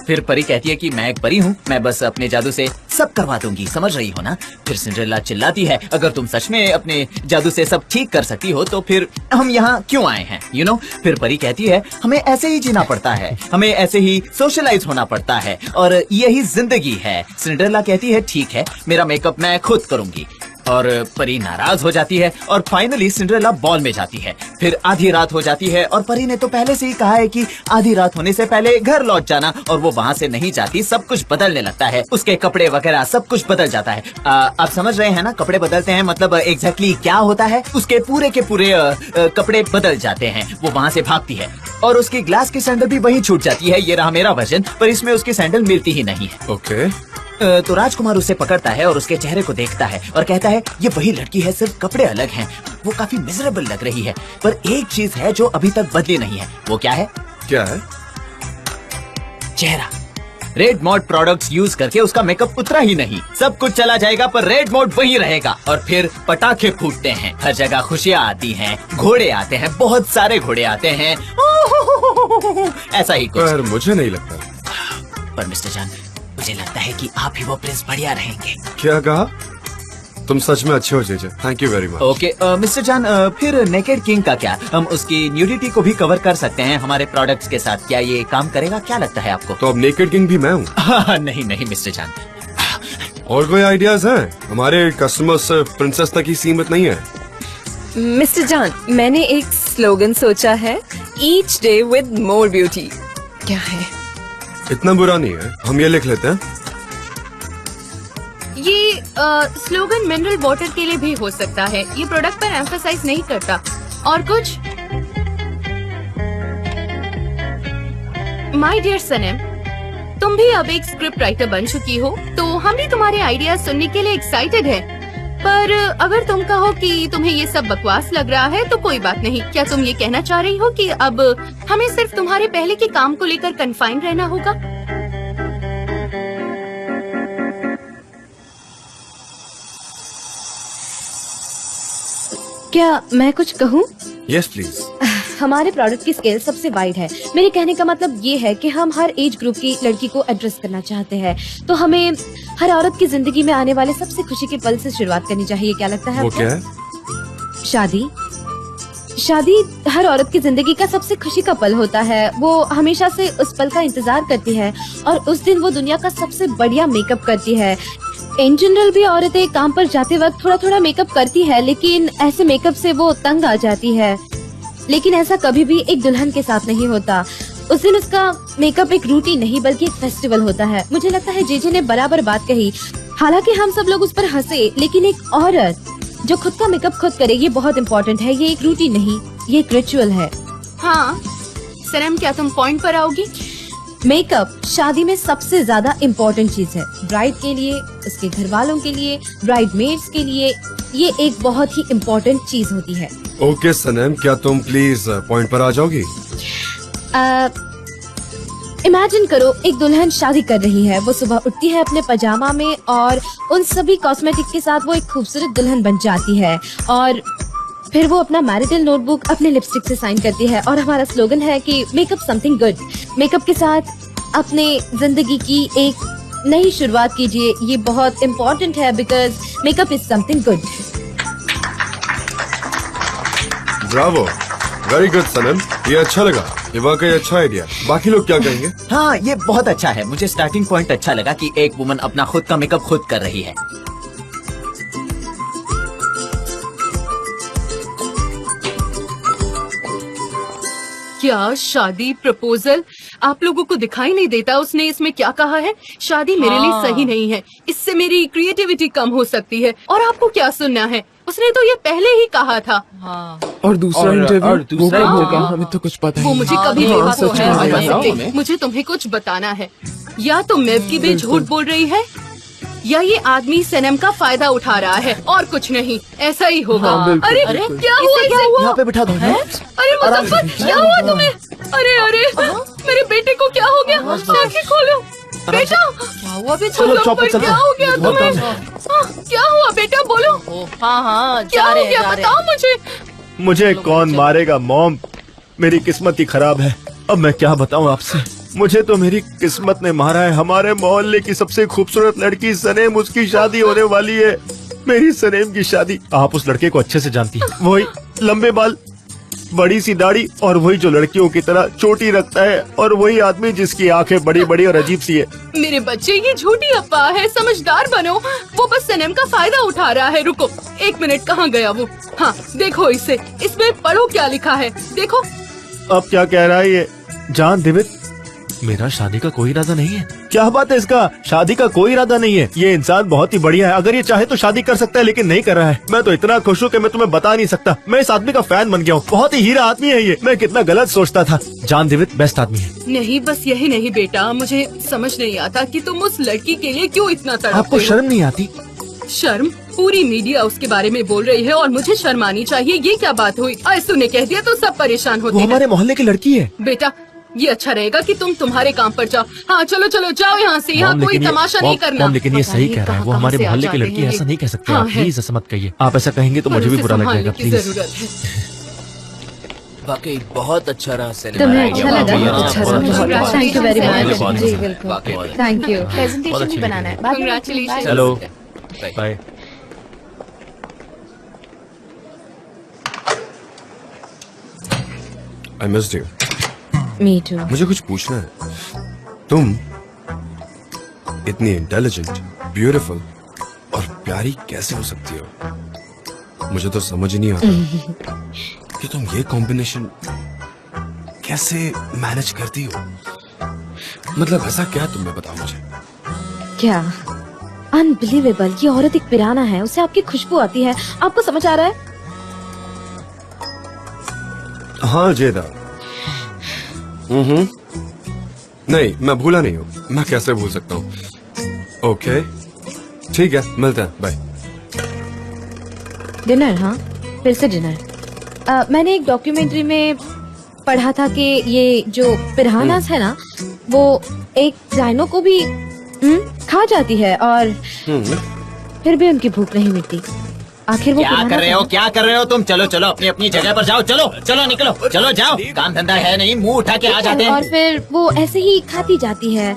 फिर परी कहती है कि मैं एक परी हूँ, मैं बस अपने जादू से सब करवा दूंगी, समझ रही हो ना। फिर सिंड्रेला चिल्लाती है, अगर तुम सच में अपने जादू से सब ठीक कर सकती हो तो फिर हम यहाँ क्यों आए हैं, यू नो। फिर परी कहती है, हमें ऐसे ही जीना पड़ता है, हमें ऐसे ही सोशलाइज होना पड़ता है और यही जिंदगी है। सिंड्रेला कहती है, ठीक है, मेरा मेकअप मैं खुद करूंगी। और परी नाराज हो जाती है और फाइनली सिंड्रेला बॉल में जाती है। फिर आधी रात हो जाती है और परी ने तो पहले से ही कहा है कि आधी रात होने से पहले घर लौट जाना, और वो वहाँ से नहीं जाती। सब कुछ बदलने लगता है, उसके कपड़े वगैरह सब कुछ बदल जाता है। आप समझ रहे हैं ना, कपड़े बदलते हैं मतलब एग्जैक्टली क्या होता है। उसके पूरे के पूरे कपड़े बदल जाते हैं। वो वहाँ से भागती है और उसकी ग्लास की सैंडल भी वहीं छूट जाती है। ये रहा मेरा वर्जन, पर इसमें उसकी सैंडल मिलती ही नहीं है। ओके। तो राजकुमार उसे पकड़ता है और उसके चेहरे को देखता है और कहता है, ये वही लड़की है, सिर्फ कपड़े अलग हैं। वो काफी मिजरेबल लग रही है, पर एक चीज है जो अभी तक बदली नहीं है। वो क्या है? क्या है? चेहरा। रेड मोड प्रोडक्ट्स यूज करके उसका मेकअप उतरा ही नहीं। सब कुछ चला जाएगा पर रेड मोड वही रहेगा। और फिर पटाखे फूटते हैं, हर जगह खुशियाँ आती हैं, घोड़े आते हैं, बहुत सारे घोड़े आते हैं, ऐसा ही कुछ। पर मुझे नहीं लगता। पर मिस्टर जान, मुझे लगता है कि आप ही वो प्रिंस बढ़िया रहेंगे। क्या कहा? तुम सच में अच्छे हो JJ, thank you very much. Okay mister जान, फिर नेकेड किंग का क्या? हम उसकी न्यूडिटी को भी कवर कर सकते हैं हमारे प्रोडक्ट्स के साथ। क्या ये काम करेगा, क्या लगता है आपको? तो अब नेकेड किंग भी मैं हूँ? नहीं नहीं मिस्टर जान। और कोई आइडियाज हैं? हमारे कस्टमर्स प्रिंसेस तक ही सीमित नहीं है। मिस्टर जान, मैंने एक स्लोगन सोचा है, each day with more beauty. क्या है? इतना बुरा नहीं है, हम ये लिख लेते हैं। ये स्लोगन मिनरल वाटर के लिए भी हो सकता है। ये प्रोडक्ट पर एम्फसाइज नहीं करता। और कुछ? माय डियर सनम, तुम भी अब एक स्क्रिप्ट राइटर बन चुकी हो, तो हम भी तुम्हारे आइडियाज सुनने के लिए एक्साइटेड हैं। पर अगर तुम कहो कि तुम्हें ये सब बकवास लग रहा है तो कोई बात नहीं। क्या तुम ये कहना चाह रही हो कि अब हमें सिर्फ तुम्हारे पहले के काम को लेकर कन्फाइन रहना होगा? क्या मैं कुछ कहूँ? Yes please. हमारे प्रोडक्ट की स्केल सबसे वाइड है। मेरे कहने का मतलब ये है कि हम हर एज ग्रुप की लड़की को एड्रेस करना चाहते हैं, तो हमें हर औरत की जिंदगी में आने वाले सबसे खुशी के पल से शुरुआत करनी चाहिए। क्या लगता है वो आपको? क्या है? शादी। शादी हर औरत की जिंदगी का सबसे खुशी का पल होता है। वो हमेशा से उस पल का इंतजार करती है और उस दिन वो दुनिया का सबसे बढ़िया मेकअप करती है। इन जनरल भी औरतें काम पर जाते वक्त थोड़ा थोड़ा मेकअप करती है, लेकिन ऐसे मेकअप से वो तंग आ जाती है। लेकिन ऐसा कभी भी एक दुल्हन के साथ नहीं होता। उस दिन उसका मेकअप एक रूटीन नहीं बल्कि एक फेस्टिवल होता है। मुझे लगता है जेजे ने बराबर बात कही। हालांकि हम सब लोग उस पर हंसे, लेकिन एक औरत जो खुद का मेकअप खुद करे, ये बहुत इम्पोर्टेंट है। ये एक रूटीन नहीं, ये एक रिचुअल है। हाँ सनम, क्या तुम पॉइंट पर आओगी? मेकअप शादी में सबसे ज्यादा इम्पोर्टेंट चीज है। ब्राइड के लिए, उसके घर वालों के लिए, ब्राइड मेड्स के लिए ये एक बहुत ही इम्पोर्टेंट चीज होती है। ओके सनम, क्या तुम प्लीज पॉइंट पर आ जाओगी? इमेजिन करो एक दुल्हन शादी कर रही है। वो सुबह उठती है अपने पजामा में और उन सभी कॉस्मेटिक के साथ वो एक खूबसूरत दुल्हन बन जाती है। और फिर वो अपना मैरिटल नोटबुक अपने लिपस्टिक से साइन करती है। और हमारा स्लोगन है कि मेकअप समथिंग गुड। मेकअप के साथ अपने जिंदगी की एक नई शुरुआत कीजिए। ये बहुत इम्पोर्टेंट है because makeup is something good. Bravo, very good Sanam, ये अच्छा लगा। ये वाकई अच्छा आइडिया। बाकी लोग क्या कहेंगे? हाँ, ये बहुत अच्छा है। मुझे स्टार्टिंग पॉइंट अच्छा लगा कि एक वुमन अपना खुद का मेकअप खुद कर रही है। क्या शादी प्रपोजल आप लोगों को दिखाई नहीं देता? उसने इसमें क्या कहा है? शादी मेरे लिए सही नहीं है, इससे मेरी क्रिएटिविटी कम हो सकती है। और आपको क्या सुनना है? उसने तो ये पहले ही कहा था। और दूसरा इंटरव्यू वो कब होगा? हमें तो कुछ पता वो नहीं। मुझे कभी नहीं हाँ, सच में बता बताओ सकते। हमें। मुझे तुम्हें कुछ बताना है। या तो मेव की बे झूठ बोल रही है या ये आदमी सनम का फायदा उठा रहा है, और कुछ नहीं। ऐसा ही होगा। अरे क्या हुआ? यहाँ पे बिठा दो। अरे मुजफ्फर, क्या हुआ तुम्हें? अरे मेरे बेटे को क्या हो गया? आंखें खोलो बेटा। क्या हुआ बेटा? मुजफ्फर, क्या हो गया तुम्हें? क्या हुआ बेटा, बोलो। हाँ क्या हो गया, बताओ मुझे। मुझे कौन मारेगा मॉम? मेरी किस्मत ही खराब है। अब मैं क्या बताऊं आपसे? मुझे तो मेरी किस्मत ने मारा है। हमारे मोहल्ले की सबसे खूबसूरत लड़की सनेम, उसकी शादी होने वाली है। मेरी सनेम की शादी। आप उस लड़के को अच्छे से जानती हैं। वही लंबे बाल, बड़ी सी दाढ़ी और वही जो लड़कियों की तरह चोटी रखता है, और वही आदमी जिसकी आंखें बड़ी बड़ी और अजीब सी है। मेरे बच्चे, ये झूठी अफवाह है, समझदार बनो। वो बस सनम का फायदा उठा रहा है। रुको 1 मिनट, कहाँ गया वो? हाँ देखो इसे, इसमें पढ़ो क्या लिखा है, देखो। अब क्या कह रहा है ये? जान दिवित, मेरा शादी का कोई इरादा नहीं है। क्या बात है इसका? शादी का कोई इरादा नहीं है। ये इंसान बहुत ही बढ़िया है। अगर ये चाहे तो शादी कर सकता है, लेकिन नहीं कर रहा है। मैं तो इतना खुश हूँ कि मैं तुम्हें बता नहीं सकता। मैं इस आदमी का फैन बन गया हूँ। बहुत ही हीरा आदमी है ये। मैं कितना गलत सोचता था। जान दिवित बेस्ट आदमी है। नहीं, बस यही नहीं बेटा, मुझे समझ नहीं आता कि तुम उस लड़की के लिए क्यों इतना तड़पते हो। आपको शर्म नहीं आती? शर्म? पूरी मीडिया उसके बारे में बोल रही है और मुझे शर्म आनी चाहिए। ये क्या बात हुई? ऐसु ने कह दिया तो सब परेशान होते वो हैं। हमारे मोहल्ले की लड़की है। बेटा, ये अच्छा रहेगा कि तुम तुम्हारे काम पर जाओ। हाँ चलो चलो जाओ यहाँ से। यहाँ कोई तमाशा नहीं करना। लेकिन ये सही कह रहा है। वो हमारे मोहल्ले की लड़की है, ऐसा नहीं कह सकते। हाँ, आप प्लीज ऐसा मत कहिए। आप ऐसा कहेंगे तो मुझे भी बुरा लग जाएगा। प्लीज। वाकई बहुत अच्छा रहा सिनेमा। तुम्हें अच्छा लगा? Thank you very much. जी बिल्कुल, थैंक यू। प्रेजेंटेशन भी बनाना है। Congratulations. Hello bye. I missed you. Me too. मुझे कुछ पूछना है। तुम इतनी इंटेलिजेंट, ब्यूटीफुल और प्यारी कैसे हो सकती हो? मुझे तो समझ ही नहीं आता कि तुम ये कॉम्बिनेशन कैसे मैनेज करती हो। मतलब ऐसा क्या तुम में बताओ मुझे। क्या अनबिलीवेबल। ये औरत एक पिराना है, उसे आपकी खुशबू आती है। आपको समझ आ रहा है? हाँ जेदा। नहीं, मैं भूला नहीं हूँ। मैं कैसे भूल सकता हूँ? ओके ठीक है, मिलते हैं, बाय। डिनर? हाँ फिर से डिनर। मैंने एक डॉक्यूमेंट्री में पढ़ा था कि ये जो पिरानास है ना, वो एक राइनो को भी खा जाती है और फिर भी उनकी भूख नहीं मिटती। आखिर वो क्या कर रहे हो? क्या कर रहे हो तुम? चलो चलो अपनी अपनी जगह पर जाओ। चलो चलो निकलो, चलो जाओ। काम धंधा है नहीं, मुंह उठा के आ जाते हैं। और फिर वो ऐसे ही खाती जाती है,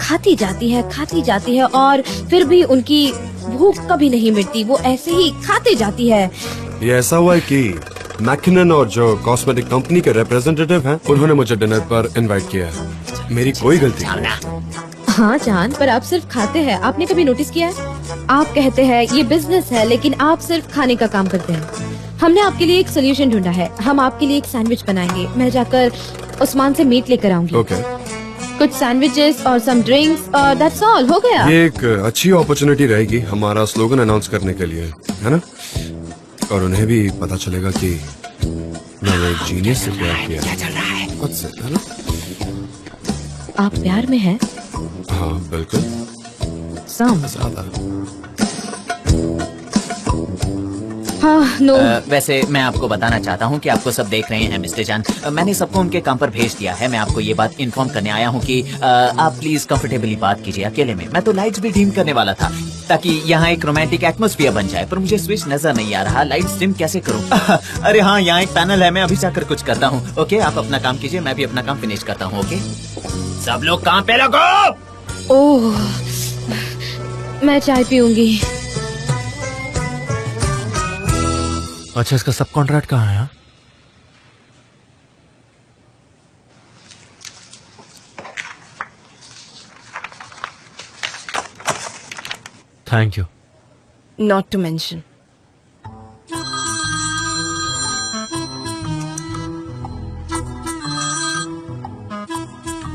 खाती जाती है, खाती जाती है और फिर भी उनकी भूख कभी नहीं मिटती। वो ऐसे ही खाते जाती है। ये ऐसा हुआ है कि मैकिनन और जो कॉस्मेटिक कंपनी के रिप्रेजेंटेटिव हैं, उन्होंने मुझे डिनर पर इनवाइट किया है। मेरी कोई गलती नहीं। हाँ जान, पर आप सिर्फ खाते हैं। आपने कभी नोटिस किया है? आप कहते हैं ये बिजनेस है, लेकिन आप सिर्फ खाने का काम करते हैं। हमने आपके लिए एक सोल्यूशन ढूंढा है। हम आपके लिए एक सैंडविच बनाएंगे। मैं जाकर उस्मान से मीट लेकर आऊंगी। ओके। कुछ सैंडविचेस और सम ड्रिंक्स और दैट्स ऑल। हो गया। ये एक अच्छी अपॉर्चुनिटी रहेगी हमारा स्लोगन अनाउंस करने के लिए, है ना? और उन्हें भी पता चलेगा कि मैंने एक जीनियस से प्यार किया। क्या चल रहा है? खुद से, है ना? आप प्यार में हैं? हाँ बिल्कुल। ज्यादा। हाँ, नो। वैसे मैं आपको बताना चाहता हूँ कि आपको सब देख रहे हैं मिस्टर जान। मैंने सबको उनके काम पर भेज दिया है। मैं आपको ये बात इन्फॉर्म करने आया हूँ कि आप प्लीज कंफर्टेबली बात कीजिए अकेले में। मैं तो लाइट्स भी डिम करने वाला था ताकि यहाँ एक रोमांटिक एटमॉस्फेयर बन जाए, पर मुझे स्विच नजर नहीं आ रहा। लाइट्स डिम कैसे करूँ? अरे हाँ, यहाँ एक पैनल है, मैं अभी जाकर कुछ करता हूँ। ओके, आप अपना काम कीजिए, मैं भी अपना काम फिनिश करता हूँ। ओके, सब लोग काम पे लगो। ओह, मैं चाय पीऊंगी। अच्छा, इसका सब कॉन्ट्रैक्ट कहाँ है? Thank you. Not to mention.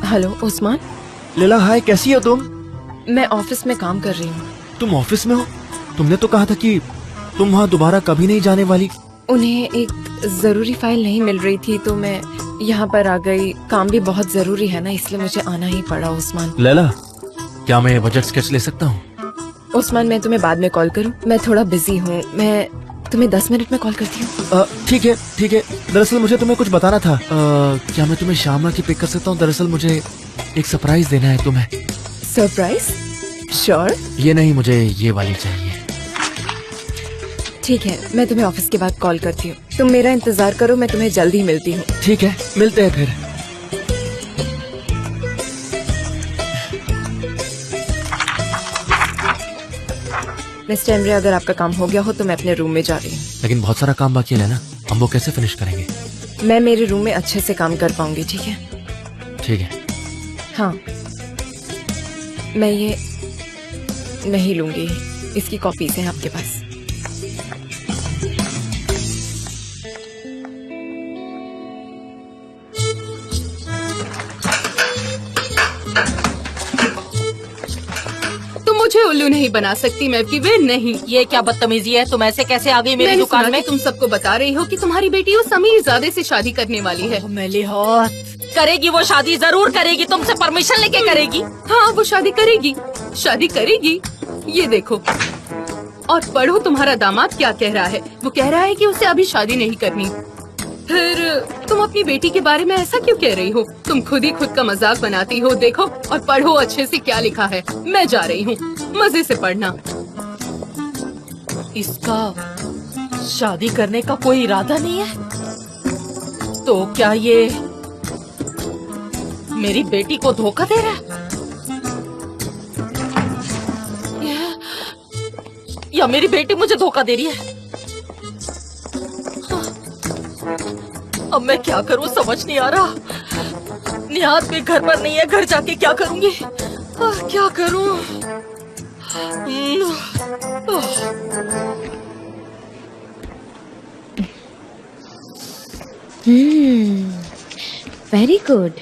Hello Usman. Leela hi, कैसी हो तुम? मैं ऑफिस में काम कर रही हूँ। तुम ऑफिस में हो? तुमने तो कहा था कि तुम वहाँ दोबारा कभी नहीं जाने वाली। उन्हें एक जरूरी फाइल नहीं मिल रही थी तो मैं यहाँ पर आ गई। काम भी बहुत जरूरी है ना, इसलिए मुझे आना ही पड़ा। उस्मान। लैला, क्या मैं बजट स्केच ले सकता हूँ? उस्मान, मैं तुम्हें बाद में कॉल करूँ? मैं थोड़ा बिजी हूँ। मैं तुम्हें 10 मिनट में कॉल करती हूँ। ठीक है ठीक है। दरअसल मुझे तुम्हें कुछ बताना था। क्या मैं तुम्हें शामा की पिक कर सकता हूँ? दरअसल मुझे एक सरप्राइज देना है तुम्हें। सरप्राइज? श्योर। ये नहीं, मुझे ये वाली चाहिए। ठीक है, मैं तुम्हें ऑफिस के बाद कॉल करती हूँ। तुम मेरा इंतजार करो, मैं तुम्हें जल्दी मिलती हूँ। ठीक है, मिलते हैं फिर। मिस्टर एमरे, अगर आपका काम हो गया हो तो मैं अपने रूम में जा रही हूँ। लेकिन बहुत सारा काम बाकी है ना, हम वो कैसे फिनिश करेंगे? मैं मेरे रूम में अच्छे से काम कर पाऊंगी, ठीक है? ठीक है। हाँ, मैं ये नहीं लूंगी, इसकी कॉपीज हैं आपके पास। मुझे उल्लू नहीं बना सकती मैं की वे नहीं। ये क्या बदतमीजी है? तुम ऐसे कैसे आ गई मेरी दुकान में? तुम सबको बता रही हो कि तुम्हारी बेटी उस अमीरजादे से शादी करने वाली है। करेगी वो शादी, जरूर करेगी, तुमसे परमिशन लेके करेगी। हाँ, वो शादी करेगी, शादी करेगी। ये देखो और पढ़ो तुम्हारा दामाद क्या कह रहा है। वो कह रहा है कि उसे अभी शादी नहीं करनी। फिर तुम अपनी बेटी के बारे में ऐसा क्यों कह रही हो? तुम खुद ही खुद का मजाक बनाती हो। देखो और पढ़ो अच्छे से क्या लिखा है। मैं जा रही हूँ, मजे से पढ़ना। इसका शादी करने का कोई इरादा नहीं है तो क्या ये मेरी बेटी को धोखा दे रहा है या मेरी बेटी मुझे धोखा दे रही है? अब मैं क्या करूं समझ नहीं आ रहा। निहात भी घर पर नहीं है, घर जाके क्या करूंगी? क्या करूं? Very good.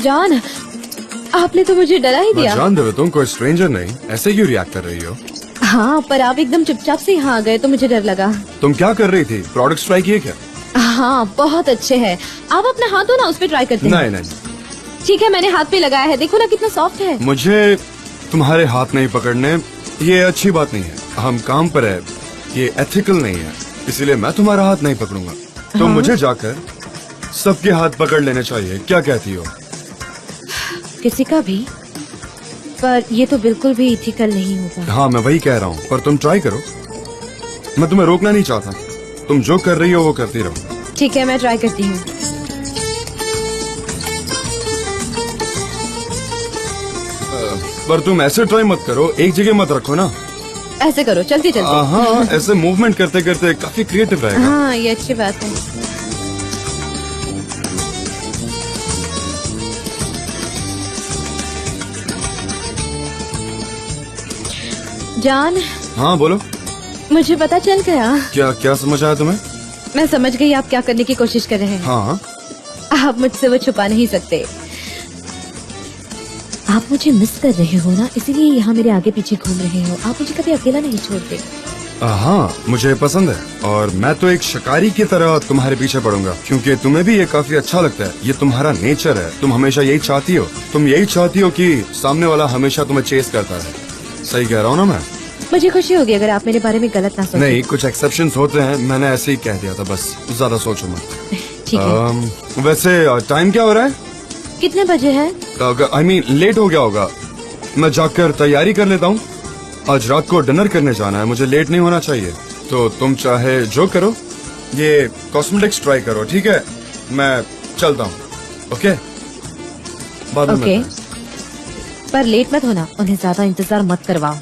जॉन, आपने तो मुझे डरा ही दिया। मैं जान दे, तुम कोई स्ट्रेंजर नहीं, ऐसे क्यों रिएक्ट कर रही हो? हाँ, पर आप एकदम चुपचाप से यहाँ आ गए तो मुझे डर लगा। तुम क्या कर रही थी? प्रोडक्ट्स ट्राई किए क्या? हाँ, बहुत अच्छे हैं। आप अपना हाथ दो ना, उस पे ट्राई करते हैं। नहीं नहीं। ठीक है, मैंने हाथ पे लगाया है, देखो ना कितना सॉफ्ट है। मुझे तुम्हारे हाथ नहीं पकड़ने, ये अच्छी बात नहीं है। हम काम पर है, ये एथिकल नहीं है, इसलिए मैं तुम्हारा हाथ नहीं पकड़ूंगा। तो मुझे जाकर सबके हाथ पकड़ लेने चाहिए, क्या कहती हो? किसी का भी, पर ये तो बिल्कुल भी इथिकल नहीं होगा। हाँ, मैं वही कह रहा हूँ, पर तुम ट्राई करो। मैं तुम्हें रोकना नहीं चाहता, तुम जो कर रही हो वो करती रहो। ठीक है, मैं ट्राई करती हूँ। पर तुम ऐसे ट्राई मत करो, एक जगह मत रखो ना। ऐसे करो, चलते चलते। हाँ, ऐसे मूवमेंट करते करते काफी क्रिएटिव रहेगा। हाँ, ये अच्छी बात है। जान। हाँ बोलो। मुझे पता चल गया। क्या क्या समझ आया तुम्हें? मैं समझ गई आप क्या करने की कोशिश कर रहे हैं। हाँ। आप मुझसे वो छुपा नहीं सकते। आप मुझे मिस कर रहे हो ना, इसीलिए यहाँ मेरे आगे पीछे घूम रहे हो। आप मुझे कभी अकेला नहीं छोड़ते। हाँ, मुझे पसंद है और मैं तो एक शिकारी की तरह तुम्हारे पीछे पड़ूंगा, क्योंकि तुम्हें भी ये काफी अच्छा लगता है। ये तुम्हारा नेचर है, तुम हमेशा यही चाहती हो। तुम यही चाहती हो कि सामने वाला हमेशा तुम्हें चेस करता है। सही कह रहा हूँ ना मैं? मुझे खुशी होगी अगर आप मेरे बारे में गलत ना सोचें। नहीं, कुछ एक्सेप्शंस होते हैं, मैंने ऐसे ही कह दिया था, बस ज्यादा सोचो मत। ठीक है। वैसे टाइम क्या हो रहा है? कितने बजे है? I mean, लेट हो गया होगा। मैं जाकर तैयारी कर लेता हूँ। आज रात को डिनर करने जाना है, मुझे लेट नहीं होना चाहिए। तो तुम चाहे जो करो, ये कॉस्मेटिक्स ट्राई करो, ठीक है? मैं चलता हूँ। ओके, बाद में मिलते हैं। पर लेट मत होना, उन्हें ज्यादा इंतजार मत करवाओ।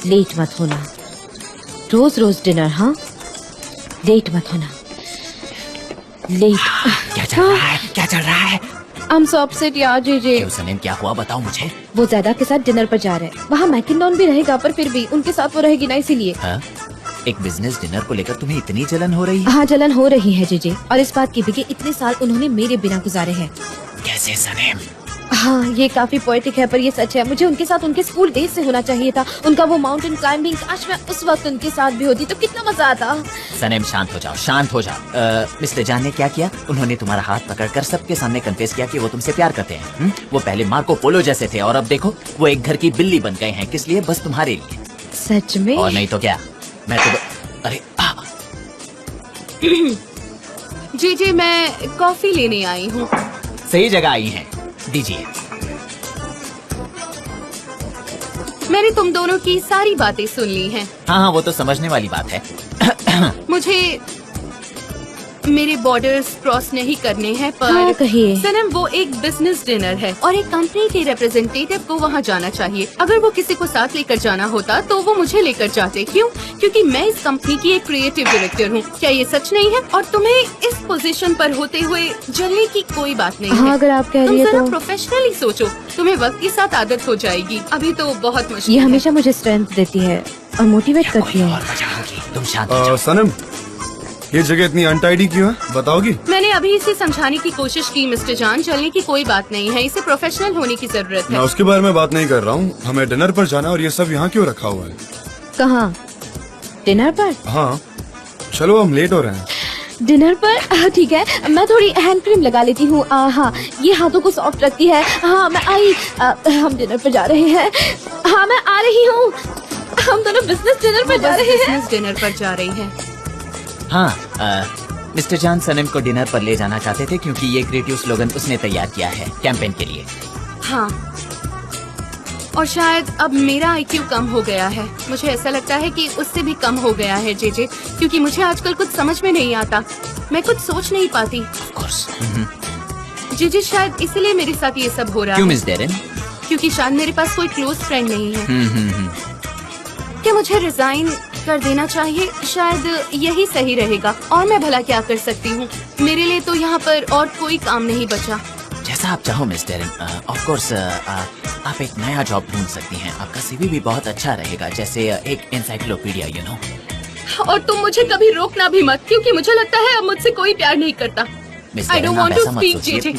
लेट मत होना, रोज रोज डिनर। हाँ, लेट मत होना। लेट। क्या चल रहा है? क्या चल रहा है? I'm so upset यार जेजे। सनीम, क्या हुआ बताओ मुझे। वो ज़ैदा के साथ डिनर पर जा रहे हैं। वहाँ मैकिनॉन भी रहेगा, पर फिर भी उनके साथ वो रहेगी ना, इसीलिए। हाँ? एक बिजनेस डिनर को लेकर तुम्हें इतनी जलन हो रही है? हाँ, जलन हो रही है जेजे, और इस बात की भी कि इतने साल उन्होंने मेरे बिना गुजारे हैं। कैसे सनीम? हाँ, ये काफी पोएटिक है पर ये सच है। मुझे उनके साथ उनके स्कूल डेज से होना चाहिए था। उनका वो माउंटेन क्लाइंबिंग, काश मैं उस वक्त उनके साथ भी होती तो कितना मजा आता। सनीम, शांत हो जाओ, शांत हो जाओ। मिस्टर जान ने क्या किया? उन्होंने तुम्हारा हाथ पकड़कर सबके सामने कन्फेस किया कि वो तुमसे प्यार करते हैं। वो पहले मार्को पोलो जैसे थे और अब देखो वो एक घर की बिल्ली बन गए हैं। किस लिए? बस तुम्हारे लिए। सच में? और नहीं तो क्या। मैं तो अरे जी, मैं कॉफी लेने आई हूँ। सही जगह आई हैं, दीजिए। मैंने तुम दोनों की सारी बातें सुन ली हैं। हाँ, वो तो समझने वाली बात है। मेरे बॉर्डर्स क्रॉस नहीं करने हैं, पर हाँ, कहिए। सनम वो एक बिजनेस डिनर है और एक कंपनी के रिप्रेजेंटेटिव को वहाँ जाना चाहिए। अगर वो किसी को साथ लेकर जाना होता तो वो मुझे लेकर जाते। क्यों? क्योंकि मैं इस कंपनी की एक क्रिएटिव डायरेक्टर हूँ। क्या ये सच नहीं है? और तुम्हें इस पोजीशन पर होते हुए जलने की कोई बात नहीं हाँ, है। अगर आप कह तुम रही है जरा तो प्रोफेशनली सोचो, तुम्हें वक्त के साथ आदत हो जाएगी। अभी तो बहुत मुश्किल ये है। हमेशा मुझे स्ट्रेंथ देती है और मोटिवेट करती है। तुम शांत सनम, ये जगह इतनी अनटाइडी क्यों है, बताओगी? मैंने अभी इसे समझाने की कोशिश की मिस्टर जान, जलने की कोई बात नहीं है, इसे प्रोफेशनल होने की जरूरत मैं है। उसके बारे में बात नहीं कर रहा हूँ। हमें डिनर पर जाना और ये सब यहाँ क्यों रखा हुआ है? कहाँ? डिनर पर? हाँ, चलो हम लेट हो रहे हैं। डिनर पर? ठीक है, मैं थोड़ी हैंड क्रीम लगा लेती हूँ। हाँ, ये हाथों को सॉफ्ट रखती है। हाँ, मैं आई। हम डिनर पर जा रहे हैं। हाँ, मैं आ रही हूँ। हम दोनों बिजनेस डिनर पर जा रहे हैं। बिजनेस डिनर पर जा रही है। हाँ, मिस्टर जान सनम को डिनर पर ले जाना चाहते थे क्योंकि ये क्रिएटिव स्लोगन उसने तैयार किया है कैंपेन के लिए। हाँ, और शायद अब मेरा IQ कम हो गया है। मुझे ऐसा लगता है कि उससे भी कम हो गया है जेजे, क्योंकि मुझे आजकल कुछ समझ में नहीं आता। मैं कुछ सोच नहीं पाती। जेजे शायद इसलिए मेरे साथ ये सब हो रहा क्यों है। Miss Darren? क्योंकि शायद मेरे पास कोई क्लोज फ्रेंड नहीं है। क्या मुझे रिजाइन कर देना चाहिए? शायद यही सही रहेगा। और मैं भला क्या कर सकती हूँ? मेरे लिए तो यहाँ पर और कोई काम नहीं बचा। जैसा आप चाहो मिस डेरेन। ऑफ कोर्स आप एक नया जॉब ढूंढ सकती हैं। आपका CV भी बहुत अच्छा रहेगा, जैसे एक एनसाइक्लोपीडिया, यू नो। और तुम मुझे कभी रोकना भी मत, क्योंकि मुझे लगता है अब मुझसे कोई प्यार नहीं करता। मिस I डेरेन, don't आप want to ऐसा मत speak, सोचिए। JJ.